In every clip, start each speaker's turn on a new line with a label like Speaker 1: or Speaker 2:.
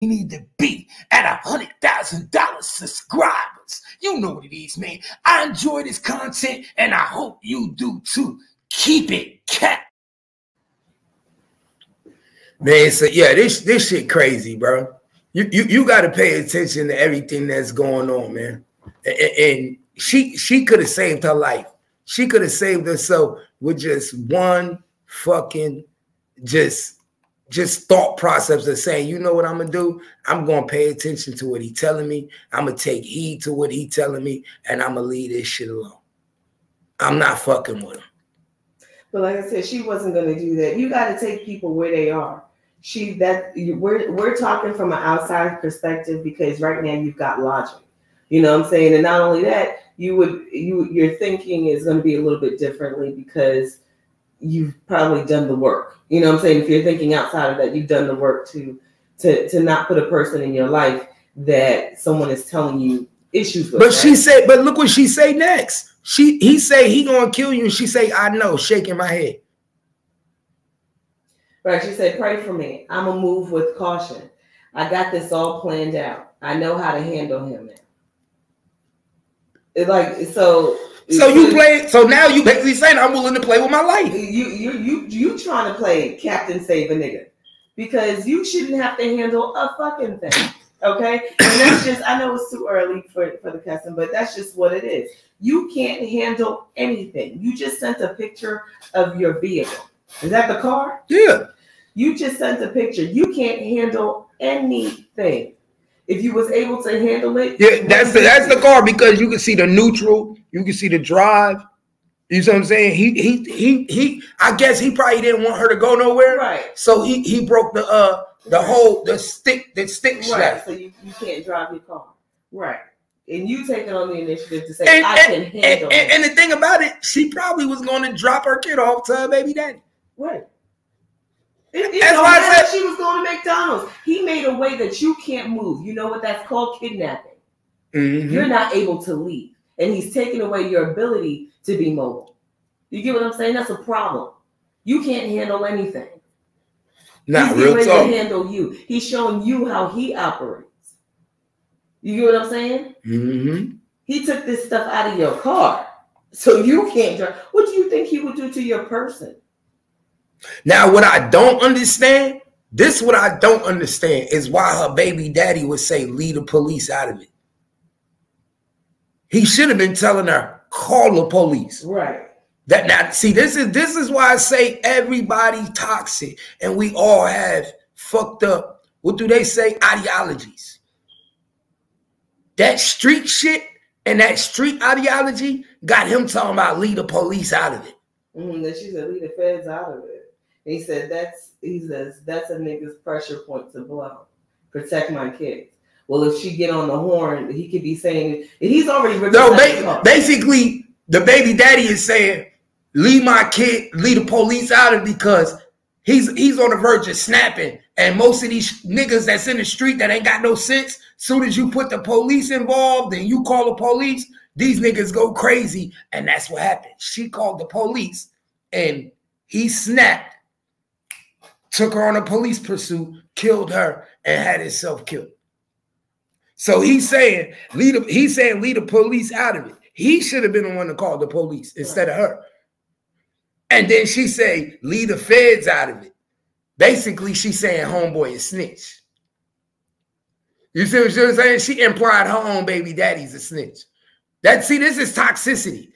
Speaker 1: need to be at $100,000 subscribers. You know what it is, man. I enjoy this content, and I hope you do too. Keep it cat.
Speaker 2: Man, so yeah, this shit crazy, bro. You got to pay attention to everything that's going on, man. And she could have saved her life. She could have saved herself with just one fucking just thought process of saying, you know what I'm gonna do? I'm gonna pay attention to what he's telling me. I'm gonna take heed to what he's telling me, and I'm gonna leave this shit alone. I'm not fucking with him.
Speaker 3: But like I said, she wasn't gonna do that. You got to take people where they are. We're talking from an outside perspective because right now you've got logic. You know what I'm saying? And not only that, your thinking is going to be a little bit differently because you've probably done the work. You know what I'm saying? If you're thinking outside of that, you've done the work to not put a person in your life that someone is telling you issues with.
Speaker 2: But she said, but look what she say next. He say he gonna kill you, and she say, I know, shaking my head.
Speaker 3: Right. She said, pray for me. I'm gonna move with caution. I got this all planned out. I know how to handle him now. It's like so you play. So now you basically saying I'm willing to play with my life. You trying to play Captain Save a Nigga because you shouldn't have to handle a fucking thing. Okay, and that's just, I know it's too early for the cussing, but that's just what it is. You can't handle anything. You just sent a picture of your vehicle. Is that the car?
Speaker 2: Yeah.
Speaker 3: You just sent a picture. You can't handle anything. If you was able to handle it,
Speaker 2: yeah, that's the car because you can see the neutral, you can see the drive. You see what I'm saying? He I guess he probably didn't want her to go nowhere.
Speaker 3: Right.
Speaker 2: So he broke the stick strap.
Speaker 3: Right. So you can't drive your car. Right. And you taking on the initiative to say I can handle it.
Speaker 2: And the thing about it, she probably was going to drop her kid off to her baby daddy.
Speaker 3: Right. That's why I said she was going to McDonald's. He made a way that you can't move. You know what that's called? Kidnapping. Mm-hmm. You're not able to leave. And he's taking away your ability to be mobile. You get what I'm saying? That's a problem. You can't handle anything.
Speaker 2: Not
Speaker 3: he's
Speaker 2: real
Speaker 3: ready
Speaker 2: talk.
Speaker 3: to handle you. He's showing you how he operates. You get what I'm saying?
Speaker 2: Mm-hmm.
Speaker 3: He took this stuff out of your car. So you can't drive. What do you think he would do to your person?
Speaker 2: Now, what I don't understand, is why her baby daddy would say, leave the police out of it. He should have been telling her, call the police.
Speaker 3: Right.
Speaker 2: Now, see, this is why I say everybody's toxic and we all have fucked up, what do they say, ideologies. That street shit and that street ideology got him talking about leave the police out of it.
Speaker 3: Then she said, leave the feds out of it. He said, that's a nigga's pressure point to blow. Protect my kids. Well, if she get on the horn, he could be saying, he's already...
Speaker 2: No, basically, the baby daddy is saying, leave the police out of it because he's on the verge of snapping. And most of these niggas that's in the street that ain't got no sense, soon as you put the police involved and you call the police, these niggas go crazy. And that's what happened. She called the police and he snapped, took her on a police pursuit, killed her, and had himself killed. So he's saying, leave the police out of it. He should have been the one to call the police instead of her. And then she say, leave the feds out of it. Basically, she's saying homeboy is snitch. You see what she's saying? She implied her own baby daddy's a snitch. This is toxicity.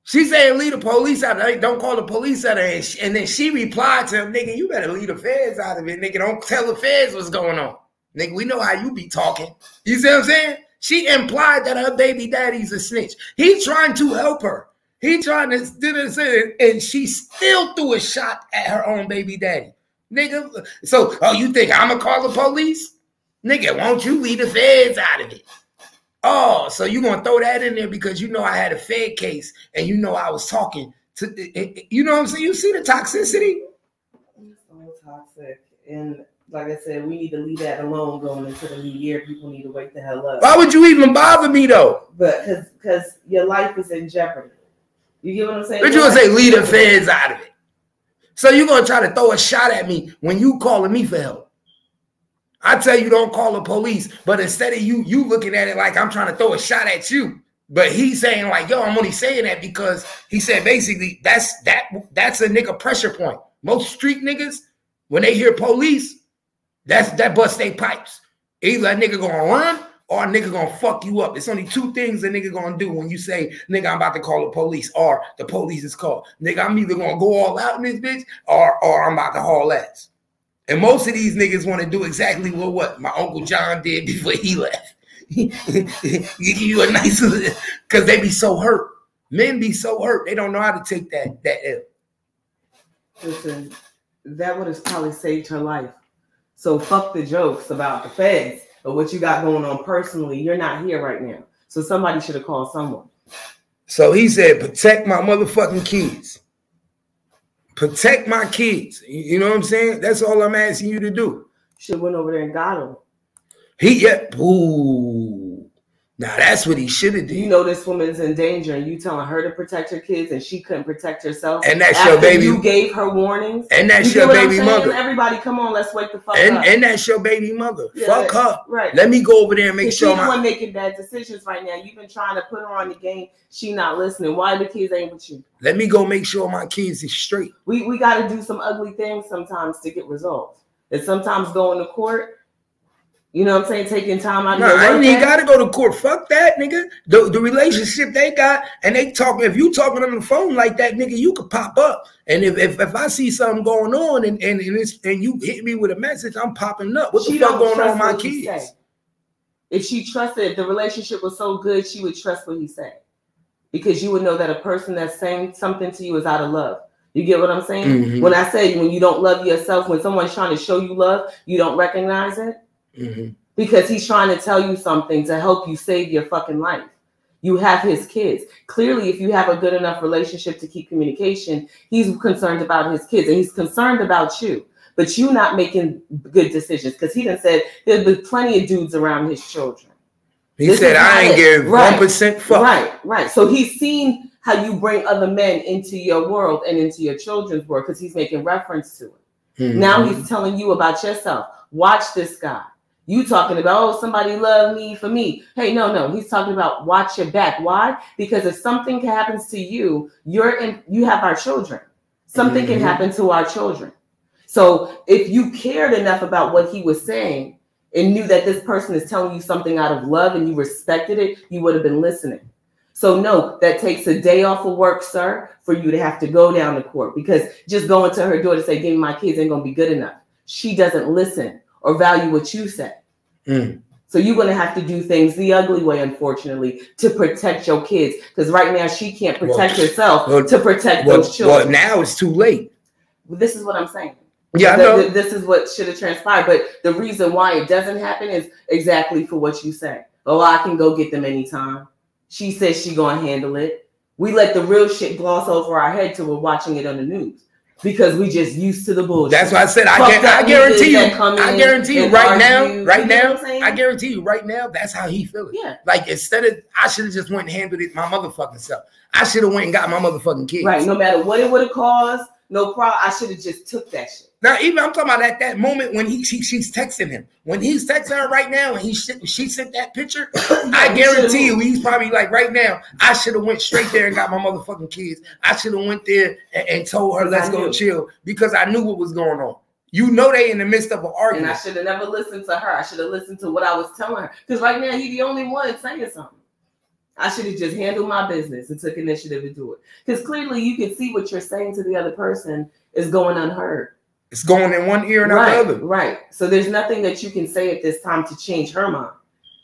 Speaker 2: She's saying, leave the police out of it. Don't call the police out of it. And then she replied to him, nigga, you better leave the feds out of it. Nigga, don't tell the feds what's going on. Nigga, we know how you be talking. You see what I'm saying? She implied that her baby daddy's a snitch. He trying to help her. He trying to do this, and she still threw a shot at her own baby daddy. Nigga, so, you think I'm going to call the police? Nigga, won't you leave the feds out of it? Oh, so you going to throw that in there because you know I had a Fed case and you know I was talking to, you know what I'm saying? You see the toxicity?
Speaker 3: It's so toxic. And like I said, we need to leave that alone going into the new year. People need to wake the hell up.
Speaker 2: Why would you even bother me though?
Speaker 3: But because your life is in jeopardy. You get what I'm saying?
Speaker 2: But you going to say leave the feds out of it. So you're going to try to throw a shot at me when you calling me for help. I tell you, don't call the police. But instead of you looking at it like I'm trying to throw a shot at you. But he's saying like, yo, I'm only saying that because he said basically that's a nigga pressure point. Most street niggas, when they hear police, that bust they pipes. Either a nigga gonna run or a nigga gonna fuck you up. It's only two things a nigga gonna do when you say, nigga, I'm about to call the police, or the police is called. Nigga, I'm either gonna go all out in this bitch or I'm about to haul ass. And most of these niggas want to do exactly what my Uncle John did before he left. Give you a nice, because they be so hurt. Men be so hurt. They don't know how to take that L.
Speaker 3: Listen, that would have probably saved her life. So fuck the jokes about the feds or what you got going on personally. You're not here right now. So somebody should have called someone.
Speaker 2: So he said, protect my motherfucking kids. Protect my kids. You know what I'm saying? That's all I'm asking you to do.
Speaker 3: Should have went over there and got him.
Speaker 2: Ooh. Now that's what he should have done.
Speaker 3: You know this woman's in danger and you telling her to protect her kids and she couldn't protect herself.
Speaker 2: And that's your baby.
Speaker 3: You gave her warnings.
Speaker 2: And that's your baby mother.
Speaker 3: Everybody, come on, let's wake the fuck up.
Speaker 2: And that's your baby mother.
Speaker 3: Yeah,
Speaker 2: fuck her.
Speaker 3: Right.
Speaker 2: Let me go over there and make sure
Speaker 3: she's the one making bad decisions right now. You've been trying to put her on the game. She not listening. Why the kids ain't with you?
Speaker 2: Let me go make sure my kids is straight.
Speaker 3: We got to do some ugly things sometimes to get results. And sometimes going to court, you know what I'm saying, taking time out of your work.
Speaker 2: I ain't even got to go to court. Fuck that, nigga. The relationship they got, and they talk. If you talking on the phone like that, nigga, you could pop up. And if I see something going on and you hit me with a message, I'm popping up. What the fuck going on with my kids?
Speaker 3: If she trusted, if the relationship was so good, she would trust what he said. Because you would know that a person that's saying something to you is out of love. You get what I'm saying? Mm-hmm. When I say when you don't love yourself, when someone's trying to show you love, you don't recognize it. Mm-hmm. Because he's trying to tell you something to help you save your fucking life. You have his kids. Clearly, if you have a good enough relationship to keep communication, he's concerned about his kids and he's concerned about you. But you not making good decisions because he done said there's been plenty of dudes around his children.
Speaker 2: He said, I ain't giving 1% fuck.
Speaker 3: Right. So he's seen how you bring other men into your world and into your children's world because he's making reference to it. Mm-hmm. Now he's telling you about yourself. Watch this guy. You talking about, oh, somebody love me for me. Hey, no. He's talking about watch your back. Why? Because if something happens to you, you have our children. Something can happen to our children. So if you cared enough about what he was saying and knew that this person is telling you something out of love and you respected it, you would have been listening. So no, that takes a day off of work, sir, for you to have to go down to court because just going to her door to say, give me my kids ain't going to be good enough. She doesn't listen or value what you say. So you're going to have to do things the ugly way, unfortunately, to protect your kids. Because right now she can't protect herself to protect those children.
Speaker 2: Well, now it's too late.
Speaker 3: This is what I'm saying.
Speaker 2: Yeah, I know.
Speaker 3: This is what should have transpired. But the reason why it doesn't happen is exactly for what you say. Oh, I can go get them anytime. She says she going to handle it. We let the real shit gloss over our head till we're watching it on the news. Because we just used to the bullshit.
Speaker 2: That's why I said I guarantee you. I guarantee you right now, that's how he feels.
Speaker 3: Yeah.
Speaker 2: Like instead of I should have just went and handled it my motherfucking self. I should have went and got my motherfucking kids.
Speaker 3: Right. No matter what it would have caused, no problem. I should have just took that shit.
Speaker 2: Now, even I'm talking about at that moment when she's texting him. When he's texting her right now and she sent that picture, I guarantee you he's probably like right now, I should have went straight there and got my motherfucking kids. I should have went there and told her, let's go chill because I knew what was going on. You know they in the midst of an argument.
Speaker 3: And I should have never listened to her. I should have listened to what I was telling her. Because right now he's the only one saying something. I should have just handled my business and took initiative to do it. Because clearly you can see what you're saying to the other person is going unheard.
Speaker 2: It's going in one ear and out the other.
Speaker 3: Right. So there's nothing that you can say at this time to change her mind.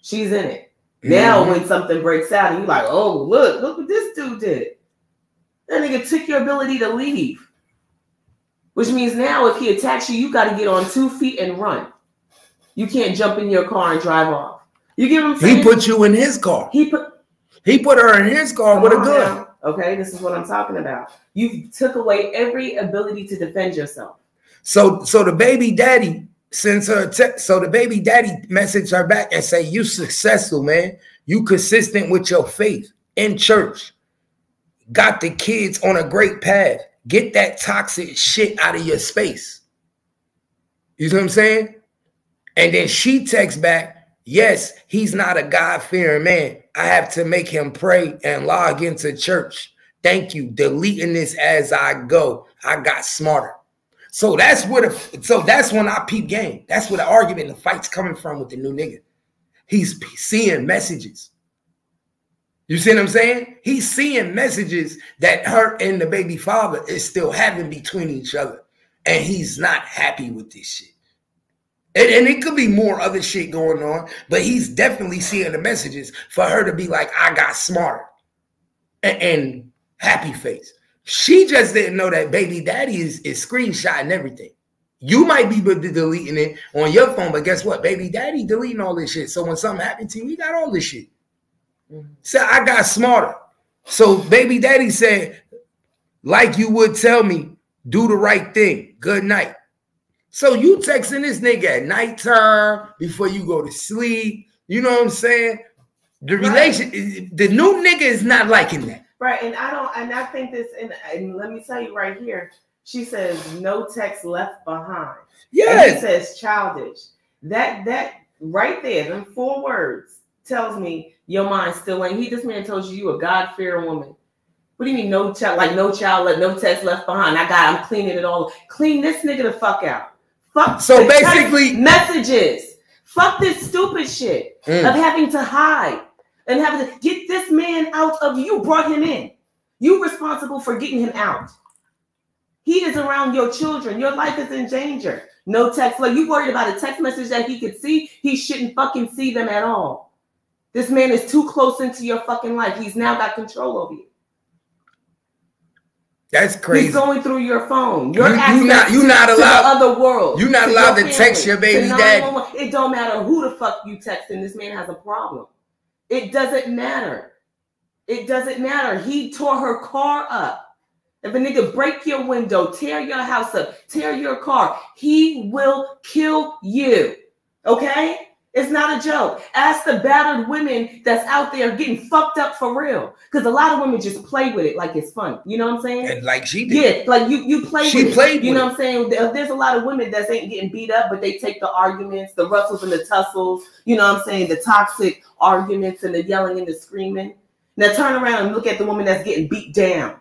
Speaker 3: She's in it. Now when something breaks out and you're like, oh, look what this dude did. That nigga took your ability to leave. Which means now if he attacks you, you got to get on 2 feet and run. You can't jump in your car and drive off. You get what I'm saying?
Speaker 2: He put you in his car. He put her in his car with a gun.
Speaker 3: Now. Okay, this is what I'm talking about. You took away every ability to defend yourself.
Speaker 2: So the baby daddy sends her a text. So the baby daddy messaged her back and say, you successful, man. You consistent with your faith in church. Got the kids on a great path. Get that toxic shit out of your space. You see what I'm saying? And then she texts back, yes, he's not a God-fearing man. I have to make him pray and log into church. Thank you. Deleting this as I go. I got smarter. So that's where that's when I peep game. That's where the argument, the fight's coming from with the new nigga. He's seeing messages. You see what I'm saying? He's seeing messages that her and the baby father is still having between each other. And he's not happy with this shit. And it could be more other shit going on, but he's definitely seeing the messages for her to be like, I got smarter. And happy face. She just didn't know that baby daddy is screenshotting everything. You might be deleting it on your phone, but guess what? Baby daddy deleting all this shit. So when something happened to you, he got all this shit. So I got smarter. So baby daddy said, like you would tell me, do the right thing. Good night. So you texting this nigga at nighttime before you go to sleep. You know what I'm saying? The relation, the new nigga is not liking that.
Speaker 3: Right. And I think this, and let me tell you right here, she says no text left behind. Yeah. He says childish. That right there, them 4 words tells me your mind still ain't. This man told you a God-fearing woman. What do you mean no child, like no child, no text left behind? I'm cleaning it all. Clean this nigga the fuck out. Fuck. So basically, messages. Fuck this stupid shit of having to hide and having to get this man out of you. Brought him in. You responsible for getting him out. He is around your children. Your life is in danger. No text. Like you worried about a text message that he could see. He shouldn't fucking see them at all. This man is too close into your fucking life. He's now got control over you.
Speaker 2: That's crazy.
Speaker 3: He's going through your phone. You're
Speaker 2: not allowed
Speaker 3: to the other world.
Speaker 2: You're not allowed to text your baby daddy.
Speaker 3: It don't matter who the fuck you texting. This man has a problem. It doesn't matter. It doesn't matter. He tore her car up. If a nigga break your window, tear your house up, tear your car, he will kill you. Okay? It's not a joke. Ask the battered women that's out there getting fucked up for real. Because a lot of women just play with it like it's fun. You know what I'm saying?
Speaker 2: And like she did.
Speaker 3: Yeah, like you play with it.
Speaker 2: She played with it.
Speaker 3: You know what I'm saying? There's a lot of women that ain't getting beat up, but they take the arguments, the rustles and the tussles, you know what I'm saying? The toxic arguments and the yelling and the screaming. Now turn around and look at the woman that's getting beat down,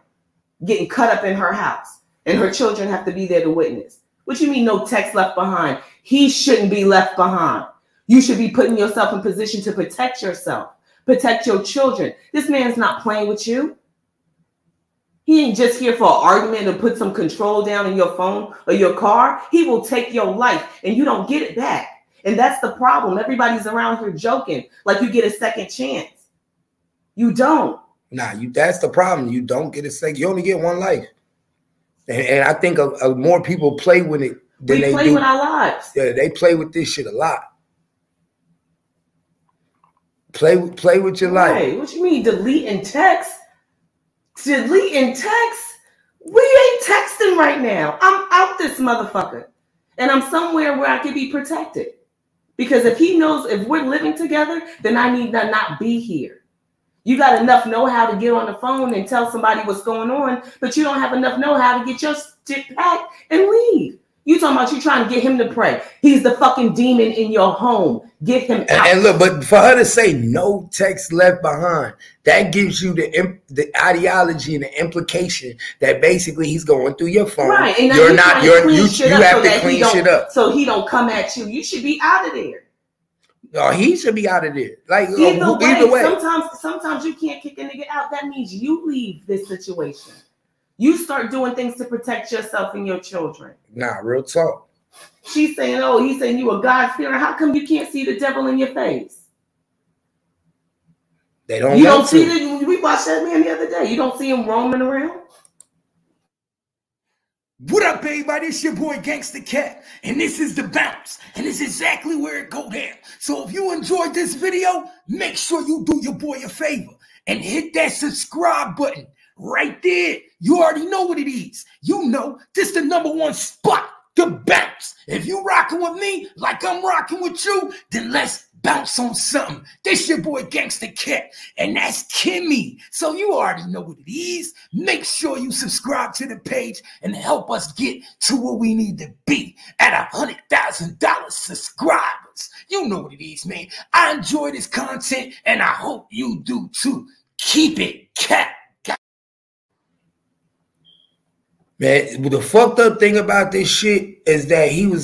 Speaker 3: getting cut up in her house, and her children have to be there to witness. What you mean no text left behind? He shouldn't be left behind. You should be putting yourself in position to protect yourself, protect your children. This man's not playing with you. He ain't just here for an argument to put some control down in your phone or your car. He will take your life and you don't get it back. And that's the problem. Everybody's around here joking like you get a second chance. You don't.
Speaker 2: Nah, that's the problem. You don't get a second. You only get one life. And I think more people play with it than they do.
Speaker 3: We play with our lives.
Speaker 2: Yeah, they play with this shit a lot. Play with your life.
Speaker 3: Hey, what you mean deleting text? Deleting text? We ain't texting right now. I'm out this motherfucker. And I'm somewhere where I can be protected. Because if he knows if we're living together, then I need to not be here. You got enough know-how to get on the phone and tell somebody what's going on, but you don't have enough know-how to get your shit packed and leave. You talking about you trying to get him to pray. He's the fucking demon in your home. Get him out.
Speaker 2: And look, but for her to say no text left behind, that gives you the ideology and the implication that basically he's going through your phone. Right. And you have to clean shit up.
Speaker 3: So he don't come at you. You should be out of there.
Speaker 2: No, he should be out of there. Like
Speaker 3: either way. Sometimes you can't kick a nigga out. That means you leave this situation. You start doing things to protect yourself and your children.
Speaker 2: Nah, real talk.
Speaker 3: She's saying, oh, he's saying you a God-fearer. How come you can't see the devil in your face?
Speaker 2: They don't.
Speaker 3: You don't see the. We watched that man the other day. You don't see him roaming around.
Speaker 1: What up, everybody? It's your boy Gangsta Cat, and this is The Bounce, and this is exactly where it go down. So if you enjoyed this video, make sure you do your boy a favor and hit that subscribe button right there. You already know what it is. You know this the #1 spot, The Bounce. If you rocking with me like I'm rocking with you, then let's bounce on something. This your boy Gangsta Cat, and that's Kimmy. So you already know what it is. Make sure you subscribe to the page and help us get to where we need to be at $100,000 subscribers. You know what it is, man. I enjoy this content, and I hope you do too. Keep it cat.
Speaker 2: Man, the fucked up thing about this shit is that he was